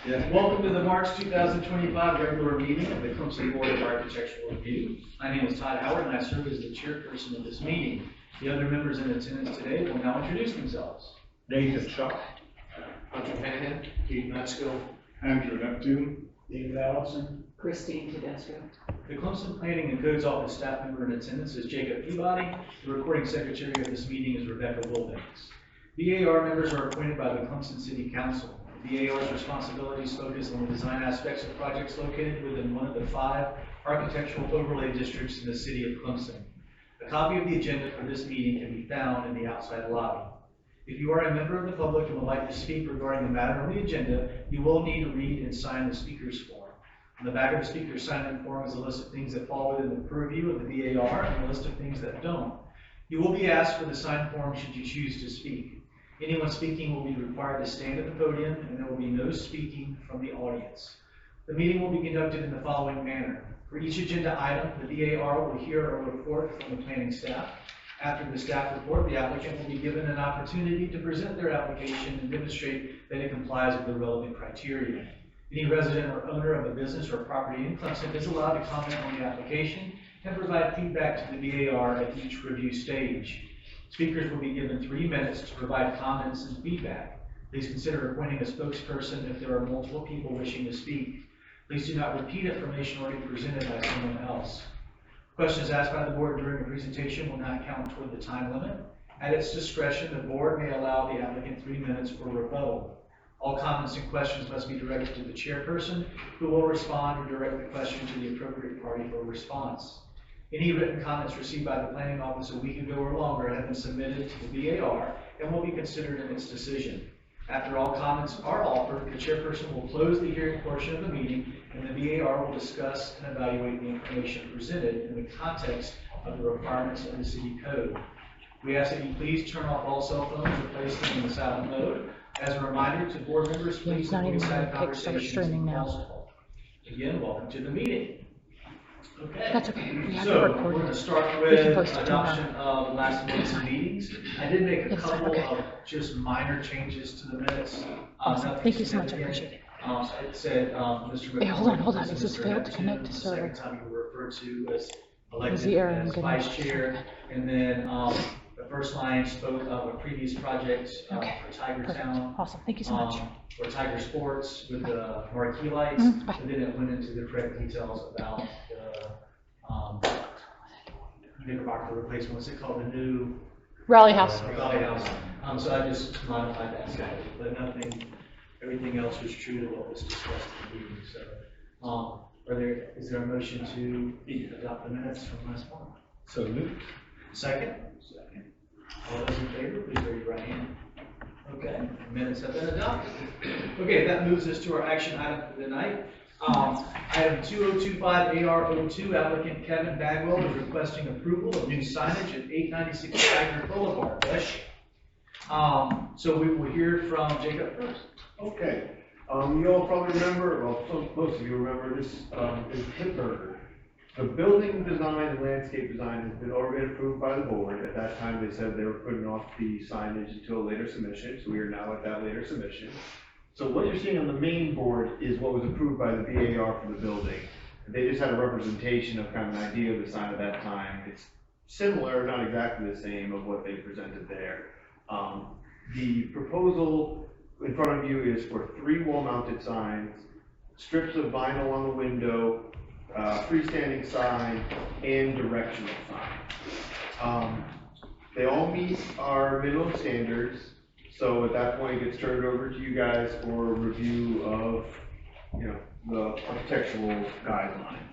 Yeah. Welcome to the March 2025 regular meeting of the Clemson Board of Architectural Review. My name is Todd Howard and I serve as the chairperson of this meeting. The other members in attendance today will now introduce themselves. Nathan Shaw, Hunter Panahan, Keith Metzko, Andrew Neptune, David Allison, Christine Tedesco. The Clemson Planning and Codes Office staff member in attendance is Jacob Peabody. The recording secretary of this meeting is Rebecca Wilbanks. VAR members are appointed by the Clemson City Council. The VAR's responsibilities focus on the design aspects of projects located within one of the 5 architectural overlay districts in the city of Clemson. A copy of the agenda for this meeting can be found in the outside lobby. If you are a member of the public and would like to speak regarding the matter on the agenda, you will need to read and sign the speaker's form. On the back of the speaker's sign-in form is a list of things that fall within the purview of the VAR and a list of things that don't. You will be asked for the signed form should you choose to speak. Anyone speaking will be required to stand at the podium, and there will be no speaking from the audience. The meeting will be conducted in the following manner. For each agenda item, the VAR will hear a report from the planning staff. After the staff report, the applicant will be given an opportunity to present their application and demonstrate that it complies with the relevant criteria. Any resident or owner of a business or property in Clemson is allowed to comment on the application and provide feedback to the VAR at each review stage. Speakers will be given 3 minutes to provide comments and feedback. Please consider appointing a spokesperson if there are multiple people wishing to speak. Please do not repeat information already presented by someone else. Questions asked by the board during the presentation will not count toward the time limit. At its discretion, the board may allow the applicant 3 minutes for rebuttal. All comments and questions must be directed to the chairperson, who will respond or direct the question to the appropriate party for response. Any written comments received by the planning office a week ago or longer have been submitted to the VAR and will be considered in its decision. After all comments are offered, the chairperson will close the hearing portion of the meeting, and the VAR will discuss and evaluate the information presented in the context of the requirements of the city code. We ask that you please turn off all cell phones or place them in the silent mode. As a reminder to board members, please avoid side conversations and calls. Again, welcome to the meeting. Okay. That's okay. We have So to record we're going it. to start with adoption of last month's meetings. I did make a couple of just minor changes to the minutes. Awesome. Thank you so much. I appreciate it. It said Mr. Hey, hold on. McCormick Is this Mr. failed to Neptune, connect to the server? second time you were referred to as Is elected the error as I'm vice getting? chair. And then the first line spoke of a previous project Okay. for Tiger Perfect. Town. Awesome. Thank you so much. Or Tiger Sports with the marquee lights. Bye. And then it went into the correct details about the Knickerbocker replacement. What's it called? The new Rally House. Rally House. So I just modified that slightly, but everything else was true to what was discussed in the meeting. So, is there a motion to adopt the minutes from last month? So moved. Second? Second. All those in favor, please raise your right hand. Okay, minutes have been adopted. Okay, that moves us to our action item for the night. Item 2025 AR02, applicant Kevin Bagwell is requesting approval of new signage at 896 Wagner Boulevard. So we will hear from Jacob first. Okay. You all probably remember, well, most of you remember this is Pittsburgh. The building design and landscape design has been already approved by the board. At that time, they said they were putting off the signage until a later submission, so we are now at that later submission. So what you're seeing on the main board is what was approved by the VAR for the building. They just had a representation of kind of an idea of the sign at that time. It's similar, not exactly the same, of what they presented there. The proposal in front of you is for 3 wall-mounted signs, strips of vinyl on the window, freestanding sign, and directional sign. They all meet our minimum standards, so at that point it gets turned over to you guys for review of, the architectural guideline.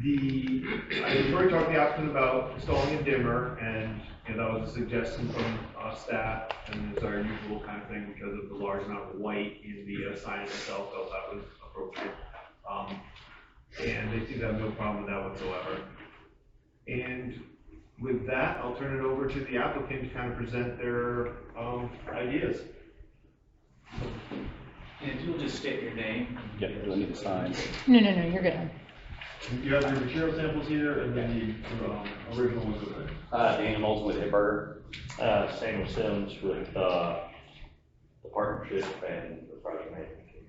I already talked to the applicant about installing a dimmer, and that was a suggestion from staff, and it's our usual kind of thing because of the large amount of white in the sign itself, felt that was appropriate. And they seem to have no problem with that whatsoever. And with that, I'll turn it over to the applicant to kind of present their ideas. And you'll just state your name. Yep, do I need to sign? No, you're good. You have your material samples here, and then the original ones over there. Daniel Moulton with Hipper, Samuel Sims with the partnership and the project management team.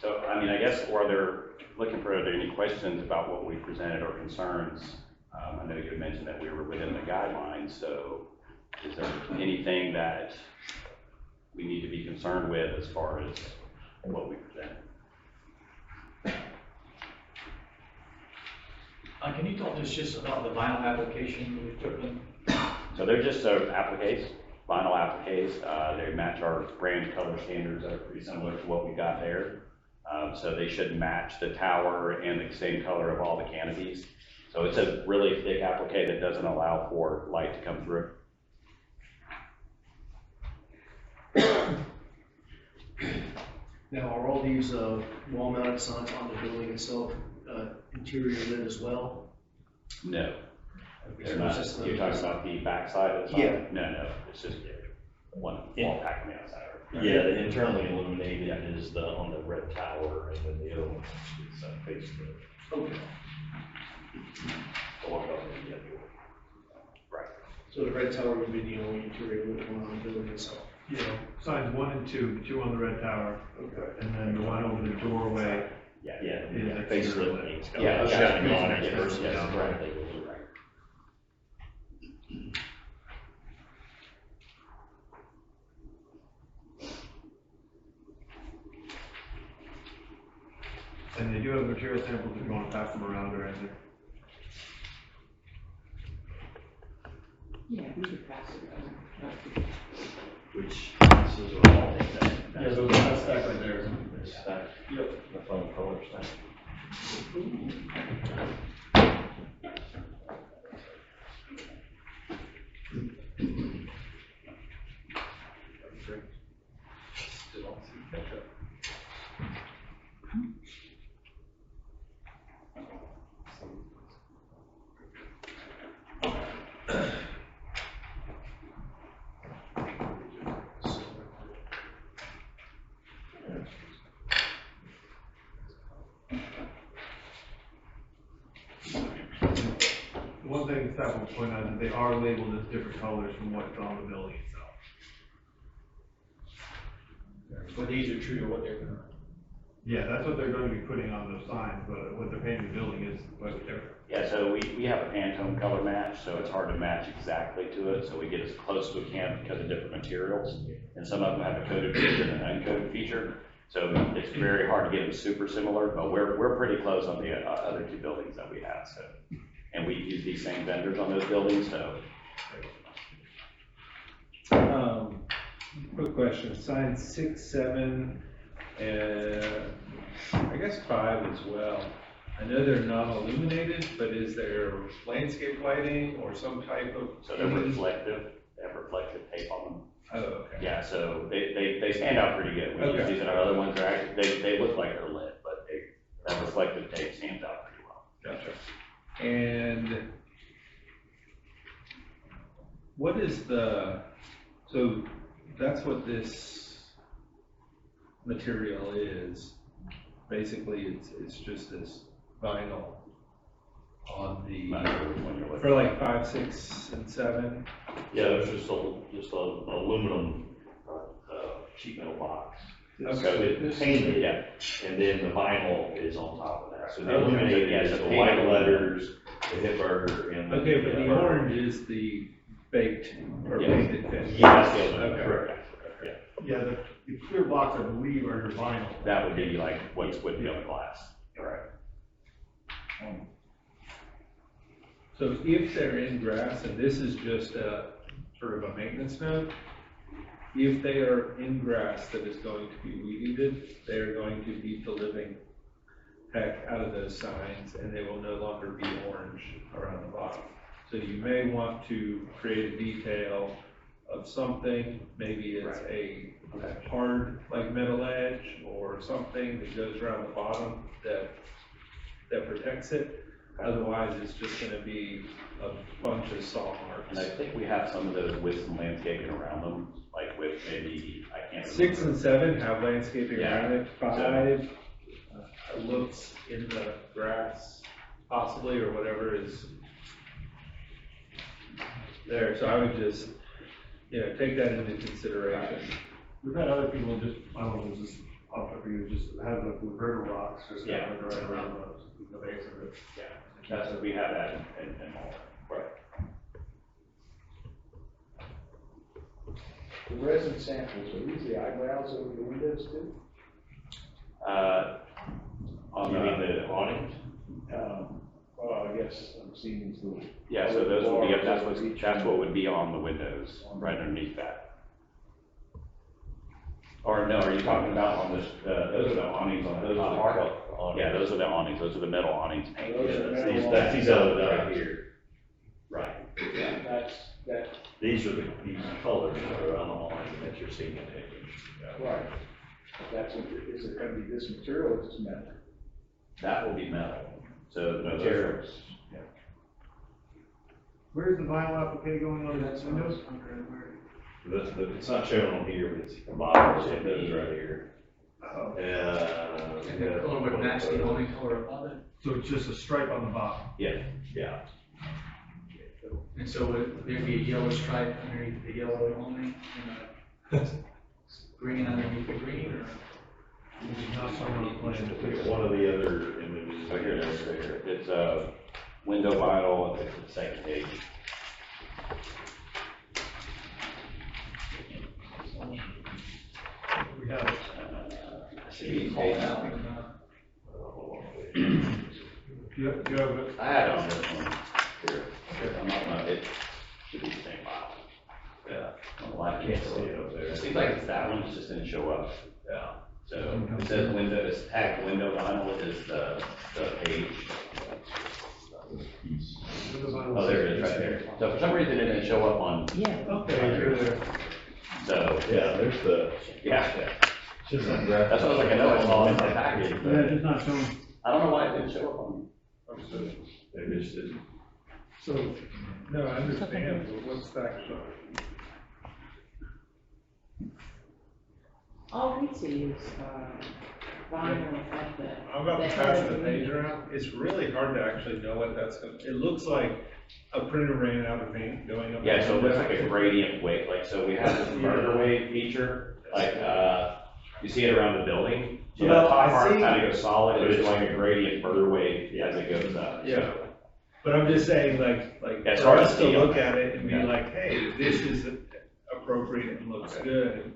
So, I mean, I guess, or they're looking for, are there any questions about what we presented or concerns? I know you had mentioned that we were within the guidelines, so is there anything that we need to be concerned with as far as what we presented? Can you talk to us just about the vinyl application that we took them? So they're just appliques, vinyl appliques. They match our brand color standards that are pretty similar to what we got there. So they should match the tower and the same color of all the canopies. So it's a really thick applique that doesn't allow for light to come through. Now, are all these wall-mounted signs on the building itself interior lit as well? No, Okay, they're so not. it's just You're talking about the back side of the sign? Yeah. No, it's just one wall pack on the outside. Yeah, the internally illuminated is on the red tower, and then the other one is facing Okay, the one above the other. Right. so the red tower would be the only interior lit one on the building itself? Yeah, signs 1 and 2, the 2 on the red tower, Okay. and then the one over the doorway. Yeah. Yeah, face illuminating. It's got Yeah, a shining on it yes, versus yes, down right. right. And they do have material samples if you want to pass them around or anything. Yeah, we could pass it. Which, this is what I'll take that. Yeah, those, that stack right there. This stack. Yep. The foam color stack. One thing staff will point out is that they are labeled as different colors from what's on the building itself. But these are true to what they're gonna. Yeah, that's what they're going to be putting on those signs, but what they're painting the building is slightly different. Yeah, so we have a Pantone color match, so it's hard to match exactly to it, so we get as close as we can because of different materials. And some of them have a coded feature and an uncoded feature, so it's very hard to get them super similar, but we're pretty close on the other 2 buildings that we have, so. And we use these same vendors on those buildings, so. Quick question, sign 6, 7, and I guess 5 as well. I know they're not illuminated, but is there landscape lighting or some type of? So they're reflective, they have reflective tape on them. Oh, okay. Yeah, so they stand out pretty good. We use Okay. these in our other ones, they're actually, they look like they're lit, but that reflective tape stands out pretty well. Gotcha. And what is so that's what this material is. Basically, it's just this vinyl on the, I'm not sure which one you're looking for like 5, 6, and 7. Yeah, there's just a aluminum, sheet metal box. Okay. It's painted, Yeah. and then the vinyl is on top of that. So the Okay. illuminated Yeah, is so the painted white aluminum. letters, the hip burger, and. Okay, but the burger. orange is the baked or Yeah. painted finish. Yeah, that's the other one, Okay. correct. Yeah, the clear blocks, I believe, are your vinyl. That would be like what's with the other glass. Correct. So if they're in grass, and this is just a sort of a maintenance note, if they are in grass that is going to be weeded, they are going to beat the living heck out of those signs, and they will no longer be orange around the bottom. So you may want to create a detail of something, maybe it's a hard, like metal edge, or something that goes around the bottom that protects it. Otherwise, it's just gonna be a bunch of saw And I marks. think we have some of those with some landscaping around them, like with maybe, I can't remember. 6 and 7 have landscaping Yeah. around it. 5 looks in the grass, possibly, or whatever is there. So I would just, take that into consideration. We've had other people just, I don't know, just off of you, just have the river rocks, just Yeah. have like right around the base of it. Yeah, that's what we have that in all. Right. The resin samples, are these the eyebrows over the windows too? On You mean the, the awnings? Well, I guess I'm seeing these little. yeah, so those would be, bars over each that's what window. would be on the windows, right underneath that. Or no, are you talking about on this, those are the awnings on the Those are the top? color awnings. Yeah, those are the awnings, those are the metal awnings painted. Those are Yeah, metal that's these awnings. others right here. Right. That's, that, These are these colors that are on the awning that you're seeing in the pictures. right. That's, is it gonna be this material or this metal? That will be metal. So the Materials. materials, Where's the vinyl applique going on That's the windows? It's not shown on here, but it's combined, it goes right here. Oh. And the color would match the only color above it. So it's just a stripe on the bottom? yeah, Yeah. And so would there be a yellow stripe underneath the yellow awning and a green underneath the green, or? Not shown on the plan. Look at one of the other images. so here it is, right here. It's a window vinyl, it's the second page. We have it. Should be page now. You have it? I had it on this one. Here. I'm not gonna, it should be the same file. Yeah. I don't know why I Can't see it up there. It seems like it's that one, it just didn't show up. Yeah. So it says window, it's tagged window vinyl is the page. Oh, there it is, right there. So for some reason it didn't show up on, Yeah. Okay, you're there. so, Yeah, there's the, yeah. it's just a graphic. That's what I was like, I know it's all in the package, Yeah, but it's not shown. I don't know why it didn't show up on. Maybe it's just, So, no, I understand, but what's that showing? All we see is, vinyl at the. I'm about to the pass head the of page around, it's really hard to actually know what that's gonna, it looks like a printer ran out of ink going up. Yeah, so it looks like a gradient wave, like, so we have this burger wave feature, like, you see it around the building. So that Yeah, top I part see. kind of goes solid, it's like a gradient burger wave as it goes up. Yeah, but I'm just saying, like, Yeah, it's for hard to us to see on look that. at it and be Yeah. like, hey, this is appropriate and looks good.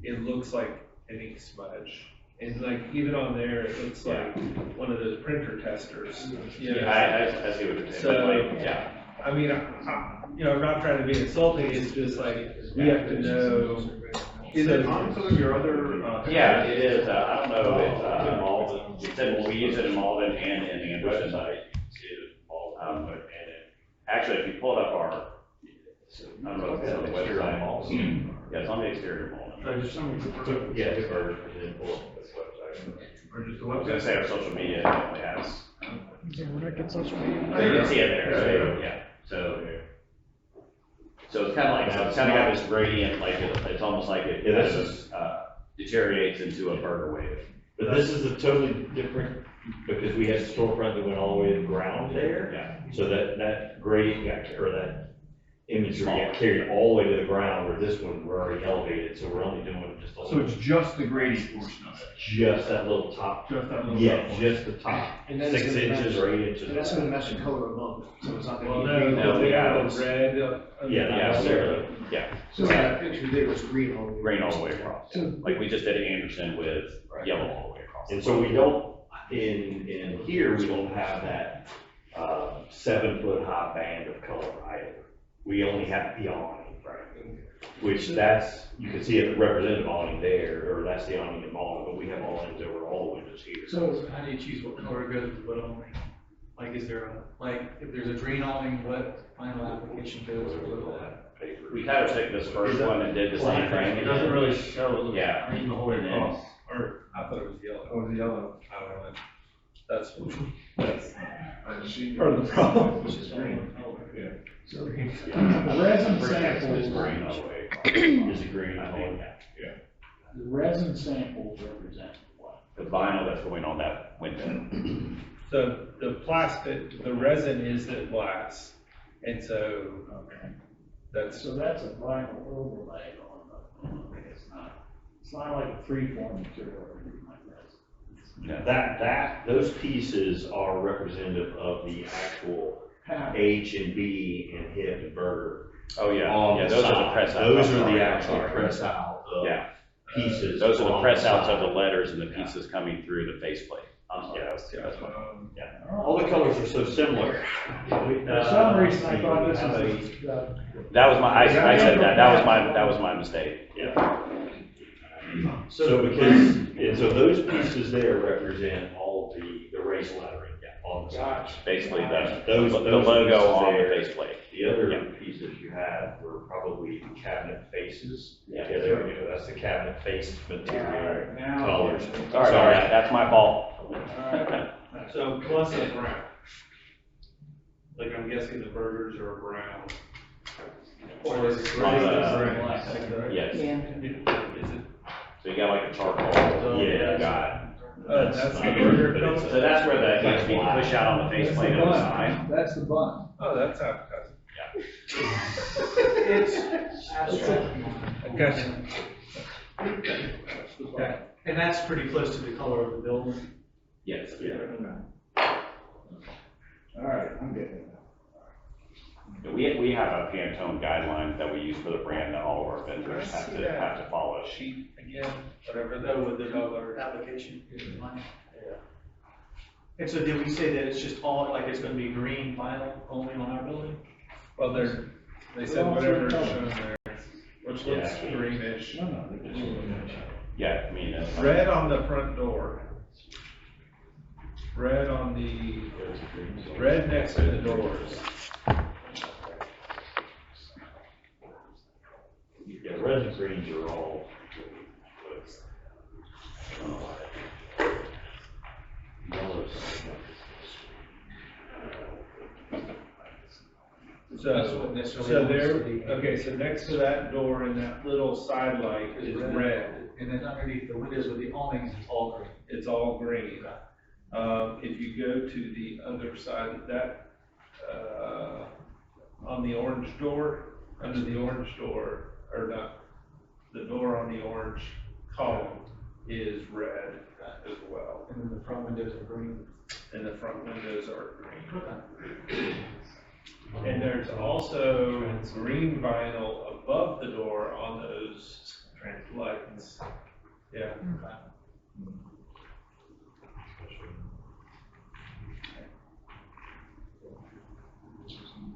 It looks like an ink smudge, and like, even on there, it looks like one of those printer testers, you know? I see what you're saying, So- but like, yeah. I mean, you know, I'm not trying to be insulting, it's just like, we have to know. Is it on some of your other, Yeah, it is, I don't know, it's Malden, it said we use it in Malden and in Anderson. Actually, if you pulled up our, I don't know if it's on the website. Yeah, it's on the exterior of Malden. I just, yeah, the version, and then pull up this website. or just the I was gonna website? say our social media definitely has, Yeah, we're not getting social media. so you can see it there, so, yeah, so it's kinda like, so it's kinda got this gradient, like, it's almost like it, Yeah, this is- deteriorates into a burger wave. But this is a totally different, because we had a storefront that went all the way to the ground there. Yeah. So that gradient got, or that imagery got carried all the way to the ground, where this one, we're already elevated, so we're only doing just a So little, it's just the gradient portion of it? just that little top. Just that little. Yeah, top just the top, And that's 6 gonna inches match- or 8 inches. And that's gonna match the color above it, so it's not Well, gonna be green. no, they yeah, have it's- a red. Yeah, not Yeah, necessarily. Yeah, So that picture there was green all the way. green all the way across, like we just did Anderson with yellow all the way across. And so we don't, in here, we don't have that, 7-foot high band of color either. We only have the awning, right? Which that's, you can see it represented awning there, or that's the awning in Malden, but we have awnings over all the windows here. So how do you choose what color goes with what awning? Like, is there a, like, if there's a green awning, what final application goes with what awning? We kind of took this first one and did the same thing. It doesn't really show, it looks Yeah. green the whole way And then- across. Or, I thought it was yellow. Oh, the yellow. I don't know. That's I part of the problem. Which is green. So the Yeah. resin It's samples, green all the way across. Is it green? I think, the resin samples represent what? the vinyl that's going on that window. So the plastic, the resin is the glass, and so Okay. that's, So that's a vinyl overlay on the, it's not. It's not like a free-form material or anything like that. That, those pieces are representative of the actual H and B and hip and burger. Oh, yeah, on yeah, the those are the side. press outs. Those I'm are sorry, the I'm actual sorry. press out of Yeah. pieces. Those are the on press outs of side. the letters and the pieces coming through the faceplate. Yeah. That's my. All the colors are so similar. For some reason, I thought this was. was, That was my, I said that, that was my mistake. Yeah. So because, and so those pieces there represent all the race lettering on the side. Basically, the Those logo pieces on the there. faceplate. The other Yeah. pieces you had were probably cabinet faces. Yeah. There we go, that's the cabinet face material, now. colors. Sorry, that's my fault. So plus a brown. Like I'm guessing the burgers are brown. Or is it On gray? Yes, Yeah. Is it? so you got like a charcoal. Yeah, Got That's the not- burger but it's- it. So that's where the HB push out on the faceplate of the sign. That's the bun. Oh, that's appetizing. It's abstract. Gotcha. Okay. And that's pretty close to the color of the building. Yes. All right, I'm getting it. We have a Pantone guidelines that we use for the brand that all of our vendors have to follow. Sheet again, whatever that with the color. Application. And so did we say that it's just all, like it's gonna be green vinyl only on our building? Well, they said whatever is shown there, which looks Yeah. greenish. No, they're just. Yeah, I mean, that's. Red on the front door. Red on red next to the doors. Yeah, red and greens are all. Yellows. So there, okay, so next to that door and that little side light is red. And then underneath the windows with the awnings, it's all green. It's all green. If you go to the other side of that, on the orange door, under the orange door, or not, the door on the orange column is red as well. And then the front windows are green. And the front windows are green. And there's also green vinyl above the door on those lights. Yeah.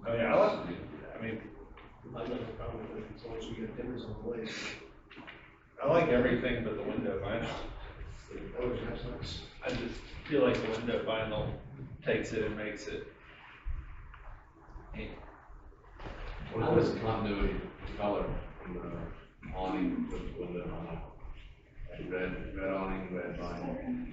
Oh, yeah, I mean, I don't have a problem with it, as long as we get dimmers on the way. I like everything but the window vinyl. Oh, that's nice. I just feel like the window vinyl takes it and makes it. What was the continuity of color from the awning to the window on it? Red awning, red vinyl.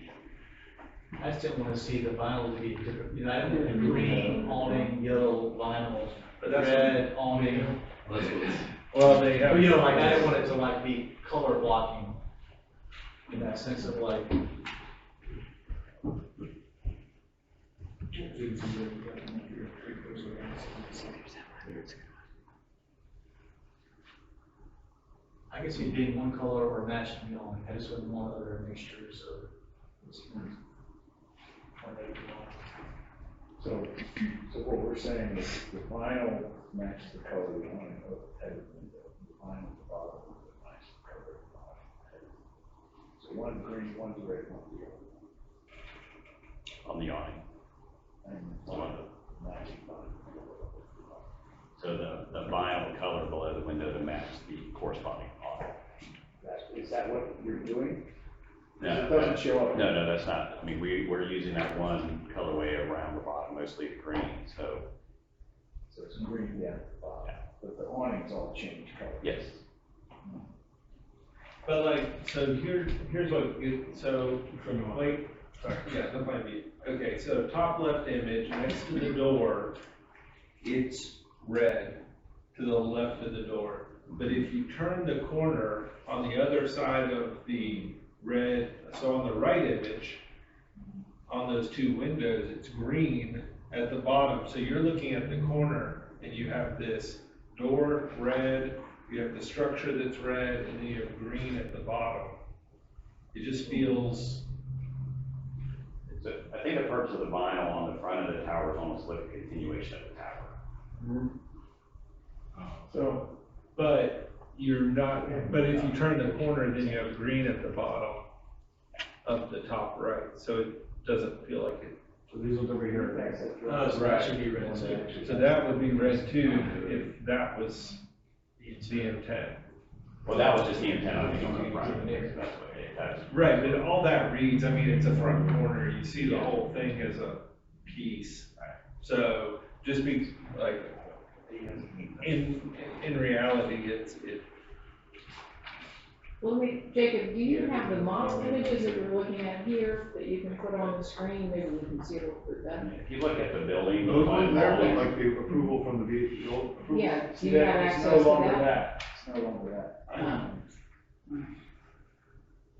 I just didn't wanna see the vinyl to be different, I didn't want the green awning, yellow vinyl, But that's red awning. That's what's. Well, they have. Like, I didn't want it to like be color blocking in that sense of like. I can see it being one color or matching the awning, I just wouldn't want other mixtures of. So what we're saying is the vinyl matches the color we want of the head of the window, the vinyl at the bottom matches the color of the bottom. So one's green, one's red, one's yellow. On the awning. And One. matching vinyl. So the vinyl color below the window to match the corresponding awning. Is that what you're doing? No, It doesn't show up. No, that's not. I mean, we're using that one colorway around the bottom, mostly the green, so, So it's green down at the bottom, but the awning's all changed color. yes. But like, so here's what, so from like, sorry, yeah, that might be, okay, so top left image, next to the door, it's red to the left of the door. But if you turn the corner on the other side of the red, so on the right image, on those two windows, it's green at the bottom. So you're looking at the corner and you have this door red, you have the structure that's red, and then you have green at the bottom. It just feels, I think the purpose of the vinyl on the front of the tower is almost like a continuation of the tower. So, but you're not, but if you turn the corner, then you have green at the bottom of the top right, so it doesn't feel like it. So these ones over here are next. So that should be red too. So that would be red too, if that was the intent. Well, that was just the intent, I think, on the front. That's what it has. Right, but all that reads, I mean, it's a front corner, you see the whole thing as a piece. So just be like, in reality, Well, Jacob, do you have the model images that we're looking at here that you can put on the screen, maybe we can see what we've done? If you look at the building. Those ones there building- look like the approval from the old approval. Yeah, do you have yeah, it's access no to longer that? that, it's no longer that.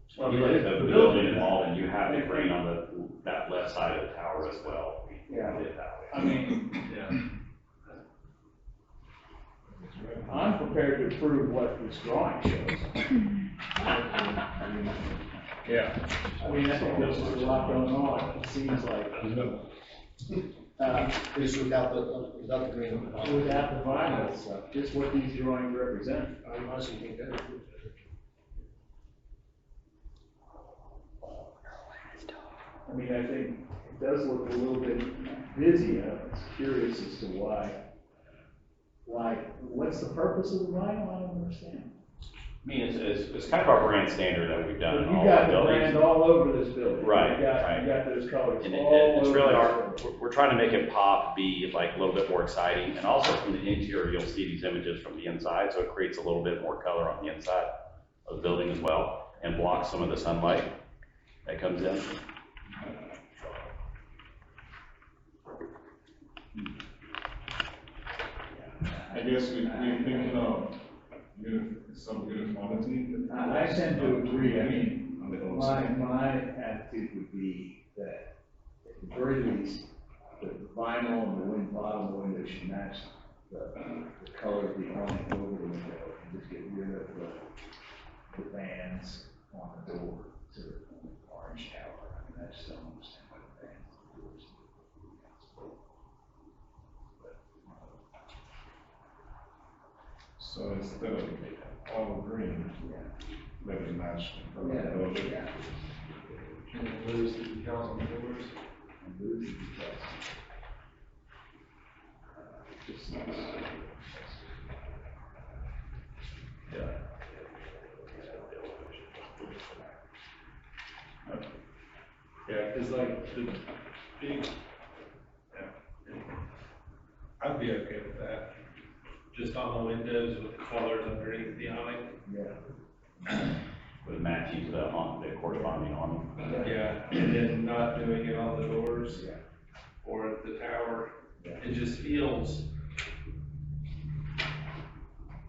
If you look at the building involved, and you have the green on that left side of the tower as well. We Yeah. did it that way. I mean, I'm prepared to approve what this drawing shows. yeah. I mean, I think there's just a lot going on, it seems like. Just without the green on the bottom. Without the vinyl stuff, just what these drawings represent. I honestly think that. I mean, I think it does look a little bit busy, I was curious as to why, what's the purpose of the vinyl, I don't understand. I mean, it's kind of our brand standard that we've done in You all got our the buildings. brand all over this building. Right, You right. got those colors And all it's over really this building. we're trying to make it pop, be like a little bit more exciting, and also from the interior, you'll see these images from the inside, so it creates a little bit more color on the inside of the building as well, and blocks some of the sunlight that comes in. I guess we're thinking of some uniformity. I tend to agree, I mean, On the my attitude would be that at the very least, the vinyl and the bottom window should match the color of the awning over the window, and just get rid of the bands on the door to the orange tower. I mean, I just don't understand why the bands on the doors. So instead of all green, let it match. Yeah. And then lose the decals on the doors. And lose the details. Just not. Yeah, cause like the big, yeah, I'd be okay with that. Just on the windows with colors underneath the awning. Yeah. With matching to the corresponding awning. Yeah, and then not doing it on the doors Yeah. or at the tower. Yeah. It just feels,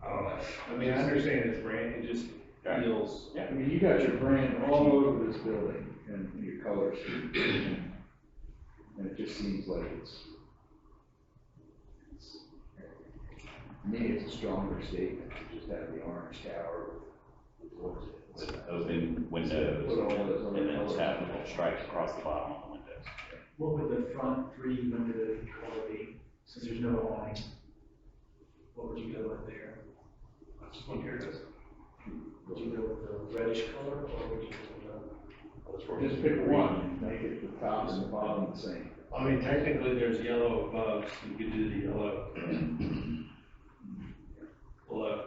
I don't know. I mean, I understand it's brand, it just feels. I mean, you got your brand all over this building and your colors. And it just seems like to me, it's a stronger statement to just have the orange tower with With open windows, Put all those other and then just have colors. little stripes across the bottom of the windows. What would the front three window color be, since there's no awning? What would you go with there? This one here does. Would you go with the reddish color, or would you go with Just pick one, make it the top and the bottom the same. I mean, technically, there's yellow above, so you could do the yellow below.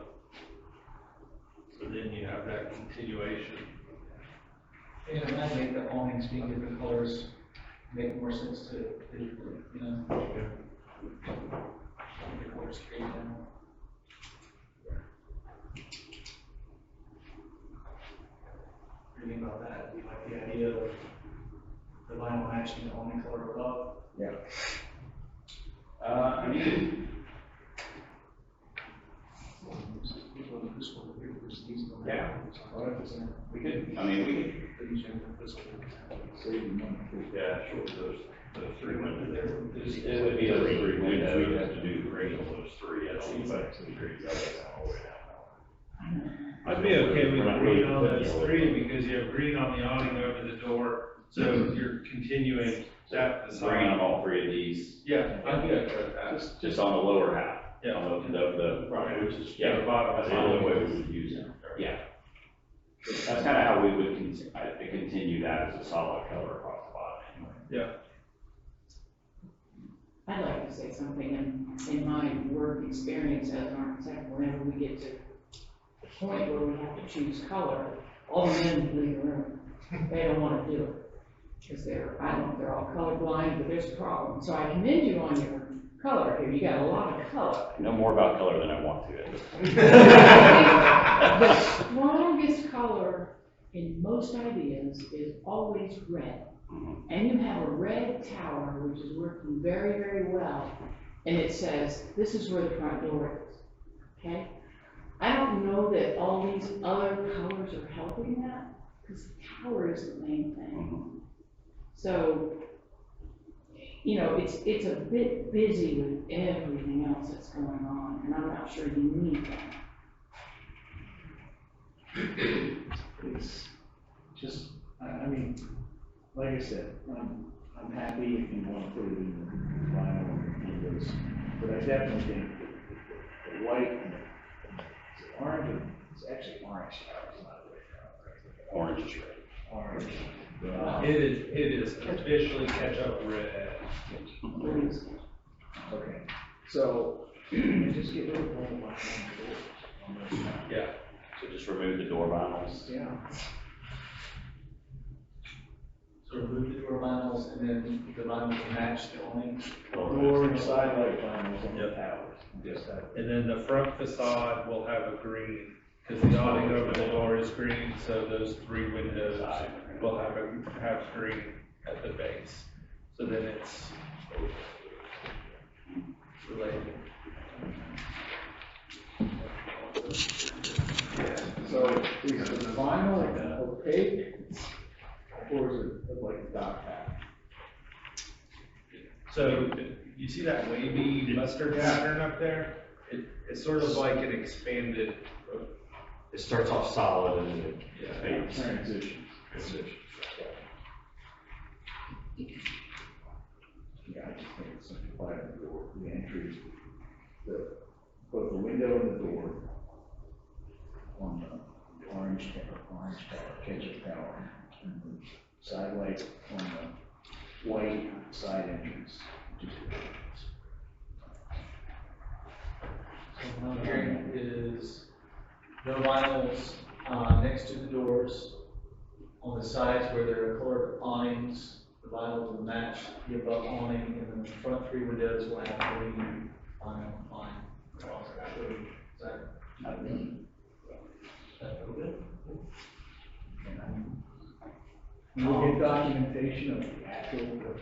So then you have that continuation. And it might make the awnings being different colors make more sense to, you know? The colors fade down. Reading about that, do you like the idea of the vinyl matching the awning color above? Yeah. I mean, This one here versus these. Yeah. we could, I mean, we Save you money. yeah, sure, those three windows there. It would be those three windows, we'd have to do green on those three, I don't think, but the green, all the way down. I'd be okay with We're not green really on putting those yellow. three, because you have green on the awning over the door, so you're continuing that facade. Green on all three of these, Yeah, I'd be okay with that. just on the lower half. Yeah. On the, Right, which is, Yeah, the bottom. that's the only way we would use it, yeah. That's kind of how we would continue that as a solid color across the bottom anyway. Yeah. I'd like to say something in my work experience as an architect, whenever we get to the point where we have to choose color, all the men leave the room. They don't want to do it. Because I don't know if they're all colorblind, but there's a problem. So I commend you on your color here. You got a lot of color. I know more about color than I want to. The strongest color in most ideas is always red. And you have a red tower, which is working very, very well, and it says, this is where the front door is, okay? I don't know that all these other colors are helping that, because the tower is the main thing. So, you know, it's a bit busy with everything else that's going on, and I'm not sure you need that. It's just, I mean, like I said, I'm happy if you want to put it in the vinyl and windows, but I definitely think the white and the orange, it's actually orange, it's not a red color. Orange is red. Orange. It is officially ketchup red. Okay, so, just get rid of all the white on the doors. Yeah, so just remove the door vinyls. Yeah. So remove the door vinyls and then the vinyl will match the awning. Door and side light vinyls on the towers, just that. And then the front facade will have a green, because the awning over the door is green, so those three windows will have green at the base. So then it's related. So is the vinyl opaque, or is it like a dock hat? So you see that wavy mustard pattern up there? It's sort of like an expanded. it starts off solid and then Yeah. it fades. Transitions. Yeah, I just think it's simplified the door, the entry, both the window and the door on the orange tower, ketchup tower, and the side light on the white side entrance. So what I'm hearing is no vinyls, next to the doors. On the sides where there are colored awnings, the vinyl will match the above awning, and then the front three windows will have green vinyl line across it. Is that feel good? You'll get documentation of the actual work.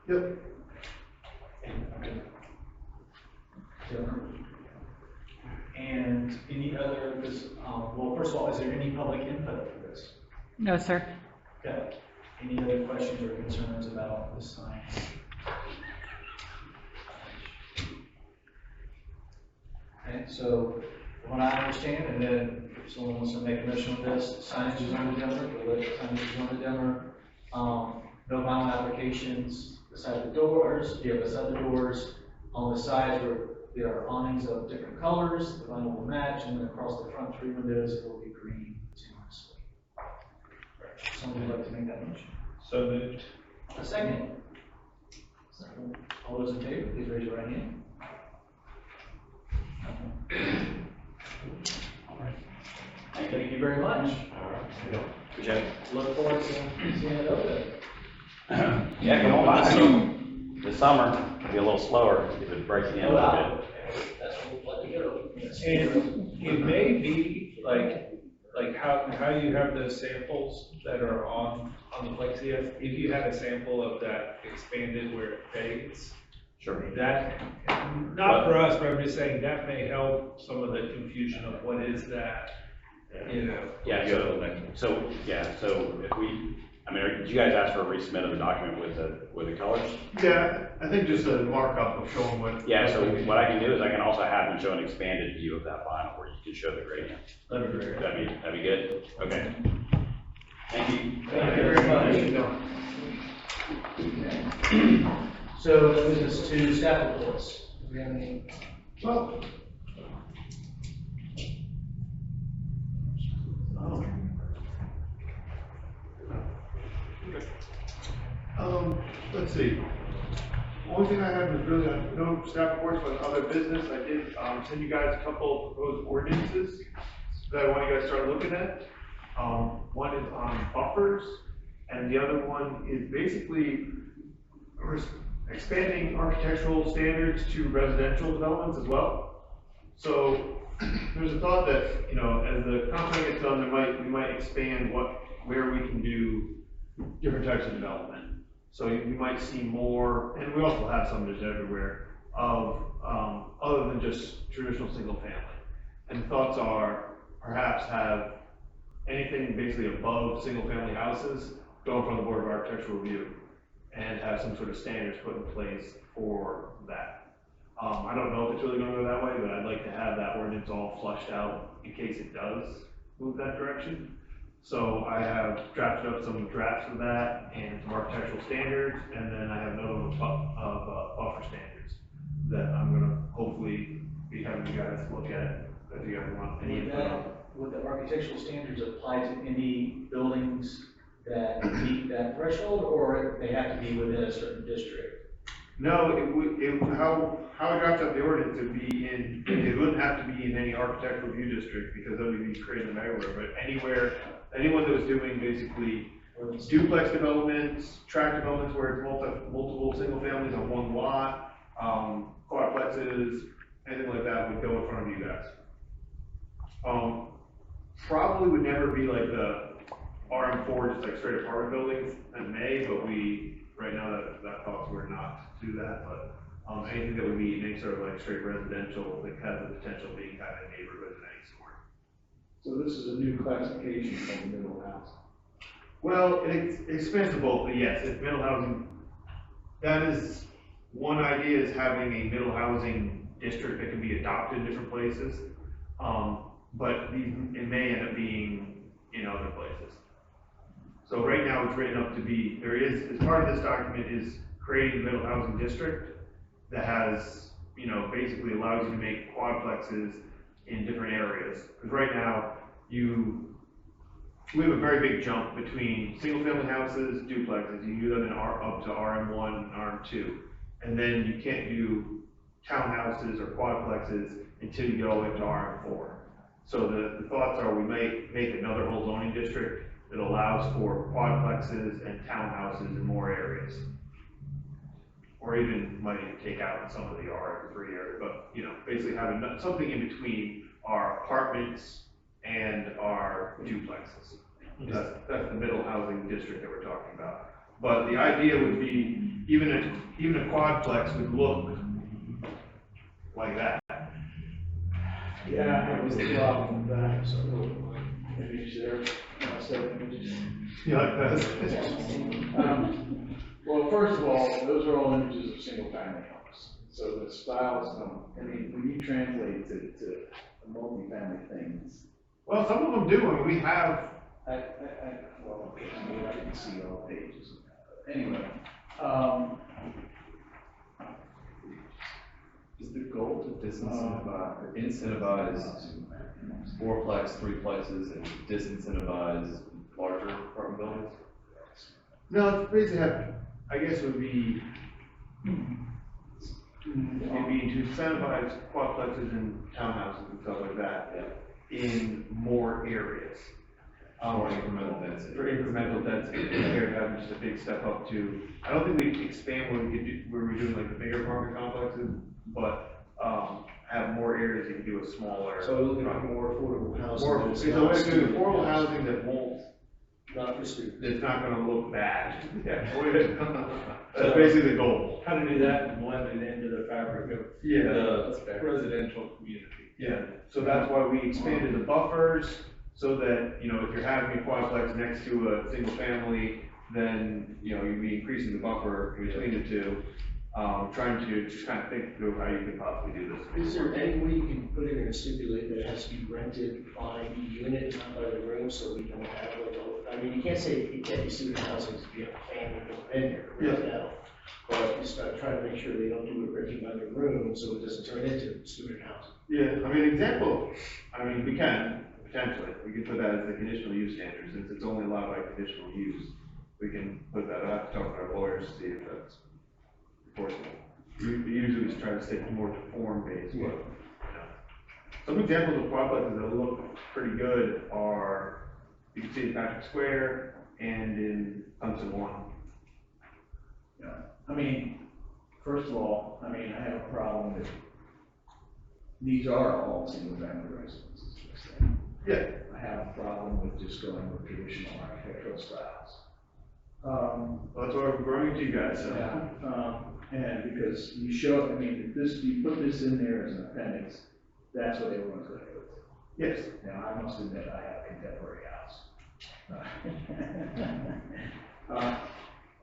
Yep. And any other, well, first of all, is there any public input for this? No, sir. Okay. Any other questions or concerns about this sign? Okay, so from what I understand, and then if someone wants to make a motion on this, signage is on the dimmer, the signage is on the dimmer. No vinyl applications beside the doors, beside the doors, on the sides where there are awnings of different colors, the vinyl will match, and then across the front three windows, it will be green seamlessly. Someone would like to make that motion? So moved. A second. Second. All those in favor, please raise your right hand. Thank you very much. Good job. Look forward to seeing it open. Yeah, come on by. This summer, it'll be a little slower, if it's breaking in a little bit. That's what we'd like to get open. And it may be like how you have those samples that are on the plexiglass. If you had a sample of that expanded where it fades, Sure. that, not for us, but I'm just saying that may help some of the confusion of what is that, you know? Yeah, so if we, I mean, did you guys ask for a resubmit of the document with the colors? Yeah, I think just a markup of showing what. Yeah, so what I can do is I can also have them show an expanded view of that vinyl where you can show the gradient. That'd be great. That'd be good? Okay. Thank you. Thank you very much. So that moves us to staff reports. Do we have any? Well. Let's see. Only thing I have is really no staff reports, but other business. I did, send you guys a couple of proposed ordinances that I want you guys to start looking at. One is on buffers, and the other one is basically expanding architectural standards to residential developments as well. So there's a thought that, you know, as the comp plan gets done, we might expand where we can do different types of development. So you might see more, and we also have some just everywhere, of other than just traditional single family. And the thoughts are perhaps have anything basically above single family houses go in front of the Board of Architectural Review and have some sort of standards put in place for that. I don't know if it's really gonna go that way, but I'd like to have that ordinance all flushed out in case it does move that direction. So I have drafted up some drafts of that and some architectural standards, and then I have another one of buffer standards that I'm gonna hopefully be having you guys look at if you ever want any input on. Would the architectural standards apply to any buildings that meet that threshold, or they have to be within a certain district? No, how I drafted up the ordinance would be it wouldn't have to be in any architectural review district because then we'd be creating them everywhere, but anyone that was doing basically duplex developments, tract developments where it's multiple single families on one lot, quadplexes, anything like that would go in front of you guys. Probably would never be like the RM4, just like straight apartment buildings, that may, but right now that thoughts were not to do that, but anything that would be any sort of like straight residential that has the potential of being kind of neighborhoods of any sort. So this is a new classification from middle house. Well, it expands to both, but yes, it's middle housing. That is, one idea is having a middle housing district that can be adopted in different places. But it may end up being in other places. So right now it's written up to be, as part of this document is creating a middle housing district that has, basically allows you to make quadplexes in different areas. Because right now, we have a very big jump between single family houses, duplexes. You do them up to RM1 and RM2. And then you can't do townhouses or quadplexes until you get all the way up to RM4. So the thoughts are we might make another whole zoning district that allows for quadplexes and townhouses in more areas. Or even might take out some of the RM3 area, but basically having something in between our apartments and our duplexes. That's the middle housing district that we're talking about. But the idea would be even a quadplex would look like that. Yeah, it was the problem with that, so image there, images. You like that? Well, first of all, those are all images of single family homes. So the styles when you translate to multi-family things. Well, some of them do. I mean, we have. I didn't see all the pages. Anyway, Is the goal to incentivize fourplex, threeplexes, and disincentivize larger apartment buildings? No, it's basically I guess it would be, to incentivize quadplexes and townhouses and stuff like that in more areas. For incremental density. For incremental density, compared to having just a big step up to, I don't think we expand where we're doing like the bigger apartment complexes, but have more areas you can do a smaller. So we're looking for more affordable housing. So we're doing affordable housing that won't, Not for students. it's not gonna look bad. Yeah, that's basically the goal. How to do that and blend it into the fabric of Yeah. the residential community. Yeah, so that's why we expanded the buffers, so that, if you're having a quadplex next to a single family, then, you know, you'd be increasing the buffer between the two, trying to just kind of think through how you could possibly do this. Is there any way you can put in and stipulate that it has to be rented by the unit, not by the room, so we don't have like, I mean, you can't say you can't be student housing if you have a family going in here, right now. But you start trying to make sure they don't do it rented by the room, so it doesn't turn into student housing. Yeah, I mean, we can, potentially, we could put that as the conditional use standard, since it's only allowed by conditional use. We can put that, I have to talk to our lawyers to see if that's enforceable. We usually just try to stick more to form-based, but, you know. Some examples of quadplexes that look pretty good are, you can see in Patrick Square and in Clemson 1. Yeah, I mean, first of all, I mean, I have a problem with, these are all single-family residences. Yeah. I have a problem with just going with traditional architectural styles. Well, that's why we're growing to you guys, so. Yeah, and because you show, I mean, if this, you put this in there as an appendix, that's what everyone's gonna go to. Yes. Now, I must admit, I have a contemporary house.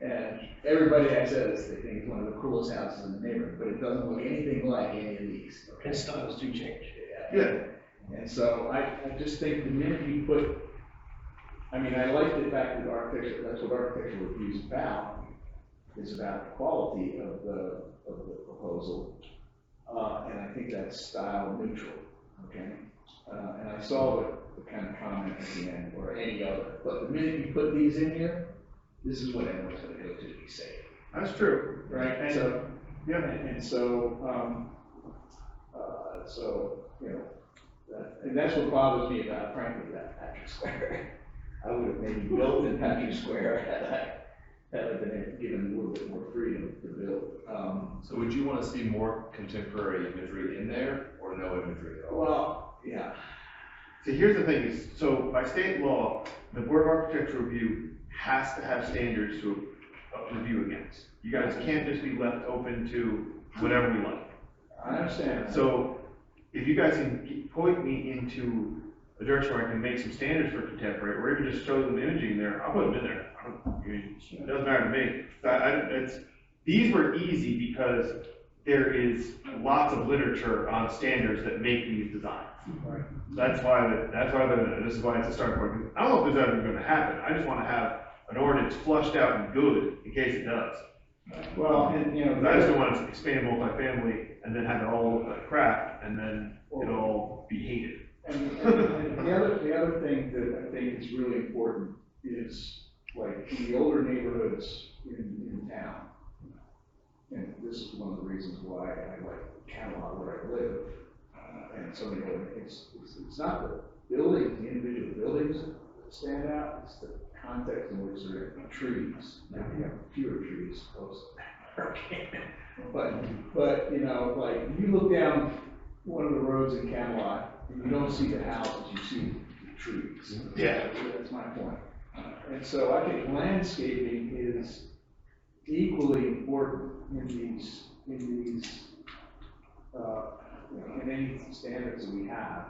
And everybody that says they think it's one of the coolest houses in the neighborhood, but it doesn't look anything like any of these. And styles do change. Yeah. And so I just think the minute you put, I mean, I like the fact that architecture, that's what architectural review is about the quality of the proposal. And I think that's style neutral, okay? And I saw the kind of comment at the end, or any other, but the minute you put these in here, this is what everyone's gonna go to be safe. That's true. Right, and so, yeah, and so, you know, and that's what bothers me about, frankly, that Patrick Square. I would have maybe built in Patrick Square had I been given a little bit more freedom to build. So would you want to see more contemporary imagery in there, or no imagery at all? Well, yeah. See, here's the thing is, so by state law, the Board of Architecture Review has to have standards to review against. You guys can't just be left open to whatever we like. I understand. So if you guys can point me into a direction where I can make some standards for contemporary, or even just show them the imaging there, I'll put them in there. It doesn't matter to me. These were easy because there is lots of literature on standards that make these designs. Right. This is why it's a starting point. I don't know if this is ever gonna happen. I just wanna have an ordinance flushed out and good in case it does. Well, and, you know. I just don't want to expand multifamily and then have it all look like crap and then it'll all be hated. And the other thing that I think is really important is, like, in the older neighborhoods in town, and this is one of the reasons why I like Camelot where I live, and so many other, it's not the buildings, the individual buildings that stand out, it's the context in which there are trees. Now we have fewer trees close to but, you know, like, you look down one of the roads in Camelot, and you don't see the houses, you see the trees. Yeah. That's my point. And so I think landscaping is equally important in any standards that we have.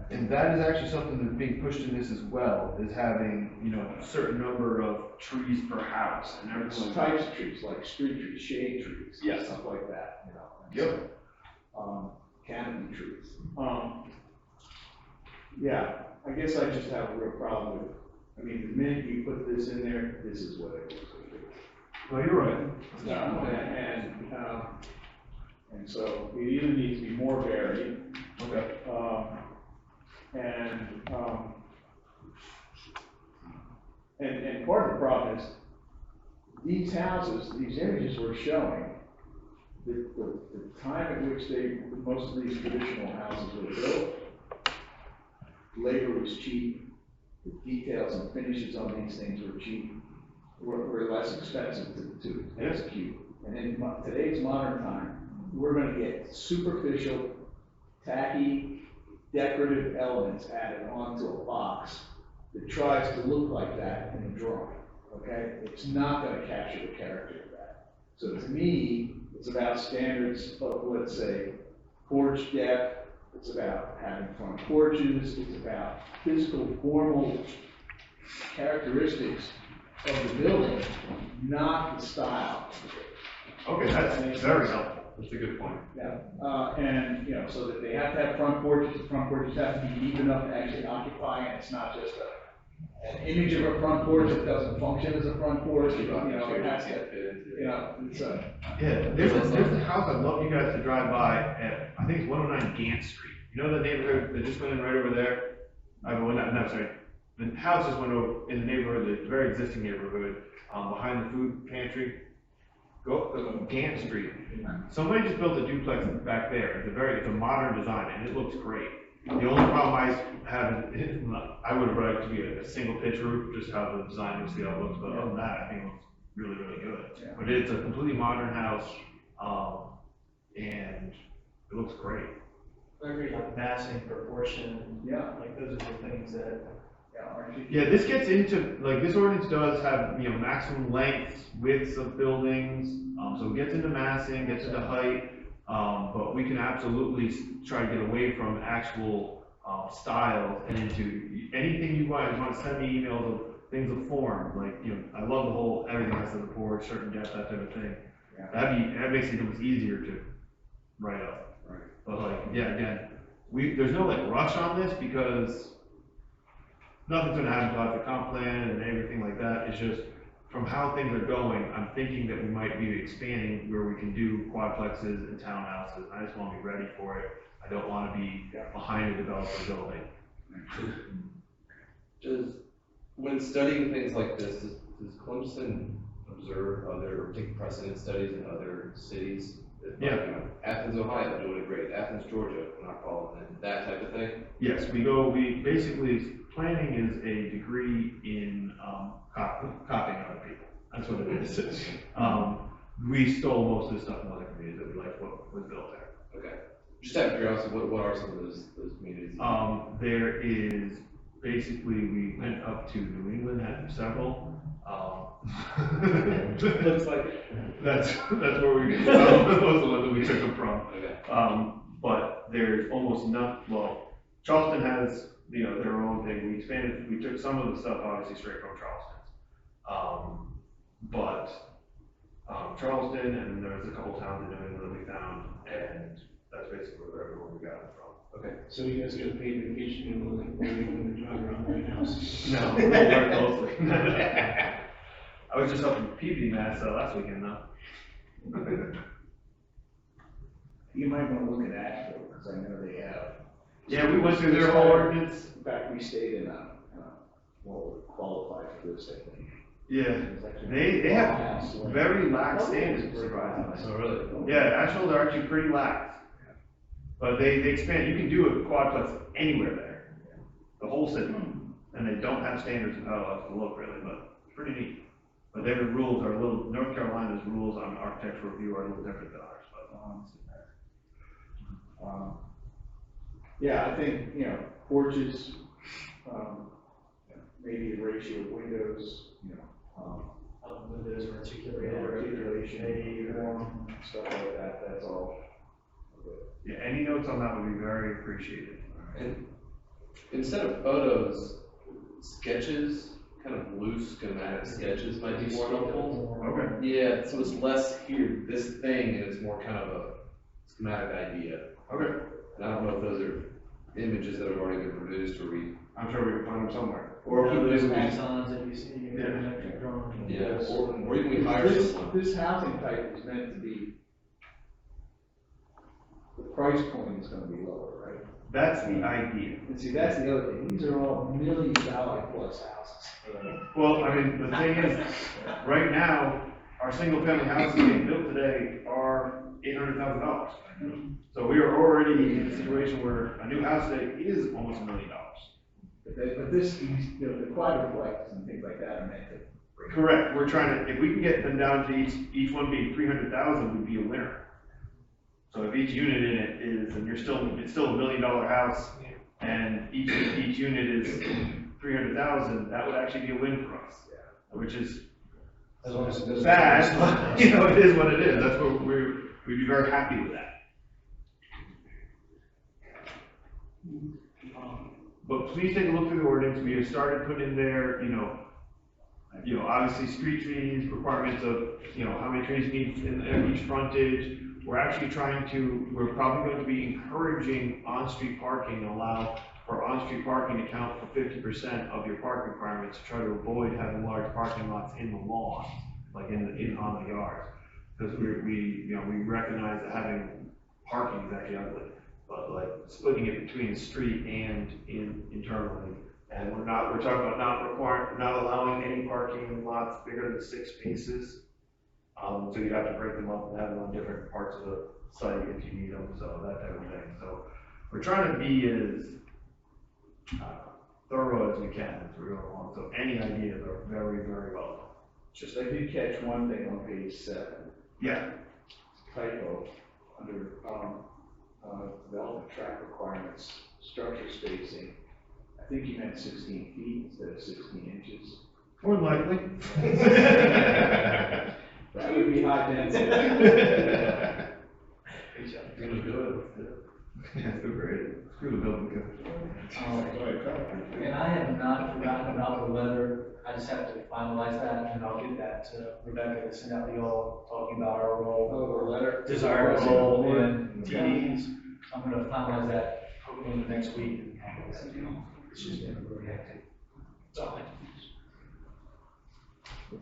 And that is actually something that's being pushed in this as well, is having, you know, a certain number of trees per house and everything. Types of trees, like street trees, shade trees, Yes. stuff like that, you know. Yep. Canopy trees. Yeah, I guess I just have a real problem with, I mean, the minute you put this in there, this is what it is. Well, you're right. And so it either needs to be more varied. Okay. And part of the problem is, these houses, these images we're showing, the time at which most of these traditional houses were built, labor was cheap, the details and finishes on these things were cheap, were less expensive to execute. And in today's modern time, we're gonna get superficial, tacky, decorative elements added onto a box that tries to look like that in a drawing, okay? It's not gonna capture the character of that. So to me, it's about standards of, let's say, porch depth, it's about having front porches, it's about physical, formal characteristics of the building, not the style. Okay, that's very helpful. That's a good point. Yeah, and, you know, so that they have to have front porches, the front porches have to be deep enough to actually occupy, and it's not just an image of a front porch that doesn't function as a front porch, you know, it has to, you know, it's a. Yeah, there's a house I'd love you guys to drive by at, I think it's 109 Gant Street. You know that neighborhood that just went in right over there? No, sorry. The house just went over in the neighborhood, the very existing neighborhood, behind the food pantry. Go up Gant Street. Somebody just built a duplex back there. It's a modern design and it looks great. The only problem I have, I would have liked to be a single pitch roof, just how the design was, see how it looks, but other than that, I think it looks really, really good. Yeah. But it's a completely modern house, and it looks great. I agree, like massing, proportion, Yeah. like those are the things that, Aren't you? Yeah, this gets into, like, this ordinance does have, you know, maximum lengths, widths of buildings, so it gets into massing, gets into height, but we can absolutely try to get away from actual, styles and into anything you guys want to send me emails of things of form, like, you know, I love the whole, everything has to the porch, certain depth, that type of thing. Yeah. That makes it almost easier to write up. Right. But like, yeah, again, there's no like rush on this because nothing's gonna happen until after comp plan and everything like that. It's just, from how things are going, I'm thinking that we might be expanding where we can do quadplexes and townhouses. I just wanna be ready for it. I don't wanna be behind a developer building. When studying things like this, does Clemson observe other, or take precedent studies in other cities? Yeah. You know, Athens, Ohio, doing it great. Athens, Georgia, not following it, that type of thing? Yes, we basically, planning is a degree in, copying other people. That's what it is. We stole most of the stuff in other communities that we liked what was built there. Okay. Just out of curiosity, what are some of those communities? There is, basically, we went up to New England, had several. looks like it. That's where we, those are the ones that we took them from. Okay. But there's almost well, Charleston has, you know, their own thing. We expanded, we took some of the stuff obviously straight from Charleston. Charleston, and there was a couple towns in New England we found, and that's basically where everyone we got it from. Okay. So you guys get a paid vacation in Wilmington to drive around my house? No, we work closely. I was just up in PB Mass last weekend though. You might want to look at Asheville, because I know they have. Yeah, we went through their whole ordinance. In fact, we stayed in what would qualify for this, I think. Yeah, they have very lax standards, surprisingly. Oh, really? Yeah, Asheville, they're actually pretty lax. But they expand, you can do a quadplex anywhere there, the whole city. And they don't have standards of how it has to look really, but it's pretty neat. But their rules are North Carolina's rules on architectural review are a little different than ours, but. Yeah, I think, you know, porches, maybe a ratio of windows, you know, Windows are articulated. articulation, form, stuff like that, that's all. Yeah, any notes on that would be very appreciated. And instead of photos, sketches, kind of loose schematic sketches might be more helpful. Okay. Yeah, so it's less here, this thing, and it's more kind of a schematic idea. Okay. And I don't know if those are images that have already been produced, or I'm sure we can find them somewhere. Or maybe those we just- axons that you see in your electric drawing. yeah, or even we hire someone. This housing type is meant to be, the price point is gonna be lower, right? That's the idea. And see, that's the other thing, these are all $1 million plus houses. Well, I mean, the thing is, right now, our single family houses being built today are $800,000. So we are already in a situation where a new house today is almost $1 million. But this, you know, the quadruplexes and things like that are meant to. Correct, we're trying to, if we can get them down to each one being 300,000, we'd be a winner. So if each unit in it is, and it's still $1 million house, and each unit is 300,000, that would actually be a win for us. Which is As long as it doesn't. bad, but, you know, it is what it is, that's what we'd be very happy with that. but please take a look through the ordinance. We have started putting in there, obviously street trees, requirements of, how many trees need in each frontage. We're actually we're probably going to be encouraging on-street parking, allow for on-street parking to count for 50% of your parking requirements to try to avoid having large parking lots in the lawn, like on the yards. Because we recognize that having parking is actually ugly, but like splitting it between the street and internally. And we're talking about not allowing any parking in lots bigger than 6 spaces. So you'd have to break them up and have them on different parts of the site if you need them, so that type of thing. So we're trying to be as thorough as we can as we go along. So any ideas are very, very welcome. Just, I did catch one thing on page 7. Yeah. Typo, under, development track requirements, structure spacing. I think you meant 16 feet instead of 16 inches. More than likely. That would be high density. Gonna do it, let's do it. Yeah, so great. Screw the building code. And I have not forgotten about the letter, I just have to finalize that, and I'll get that to Rebecca to send out to y'all, talking about our role. Oh, the letter. Desired role in TDs. I'm gonna finalize that hopefully in the next week. It's just been really hectic. That's all. Is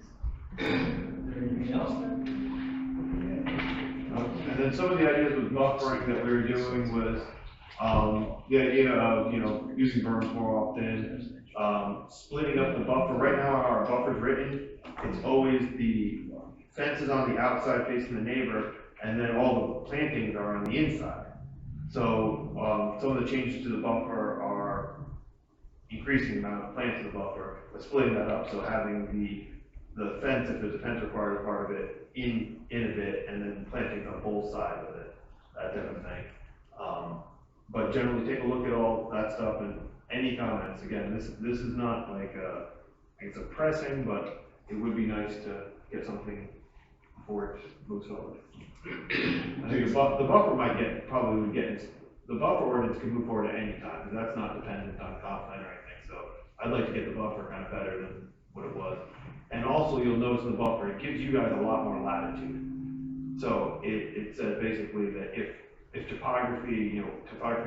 there anything else then? And then some of the ideas with buffering that we were doing was, the idea of, using berms more often, splitting up the buffer. Right now, our buffer's written, it's always the fences on the outside facing the neighbor, and then all the plantings are on the inside. So, some of the changes to the buffer are increasing the amount of plants in the buffer, but splitting that up, so having the fence, if there's a fence required as part of it, in a bit, and then plantings on both sides of it, that type of thing. But generally, take a look at all that stuff and any comments. Again, this is not like it's a pressing, but it would be nice to get something before it moves forward. I think the buffer the buffer ordinance can move forward at any time, because that's not dependent on comp plan or anything. So I'd like to get the buffer kind of better than what it was. And also, you'll notice in the buffer, it gives you guys a lot more latitude. So it says basically that if topography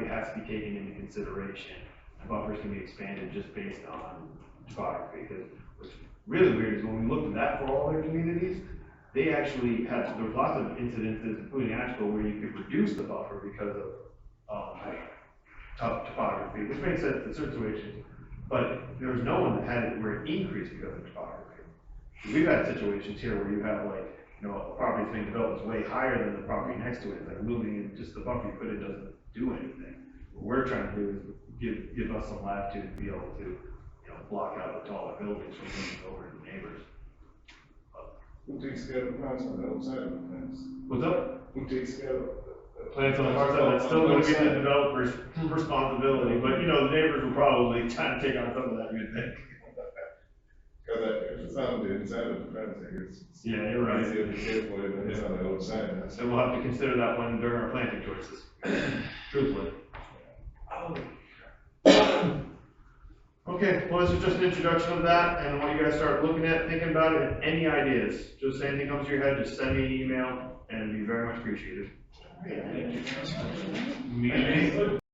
has to be taken into consideration, the buffers can be expanded just based on topography. Because what's really weird is when we looked at that for all their communities, they actually there was lots of incidences, including Asheville, where you could reduce the buffer because of topography, which makes sense in certain situations. But there was no one that had it where it increased because of topography. We've had situations here where you have a property being developed is way higher than the property next to it. It's like moving in, just the buffer you put in doesn't do anything. What we're trying to do is give us some latitude to be able to, block out the taller buildings from moving over to the neighbors. Who takes care of the plants on the outside of the fence? What's up? Who takes care of the Plants on the far side, that's still going to be the developer's responsibility, but the neighbors will probably try to take on some of that, you'd think. Because if it's on the inside of the fence, I guess. Yeah, you're right. Easier to care for it than it's on the outside. So we'll have to consider that one during our planting choices, truthfully. Okay, well, this is just an introduction of that, and I want you guys to start looking at, thinking about it, and any ideas. Just anything comes to your head, just send me an email, and it'd be very much appreciated.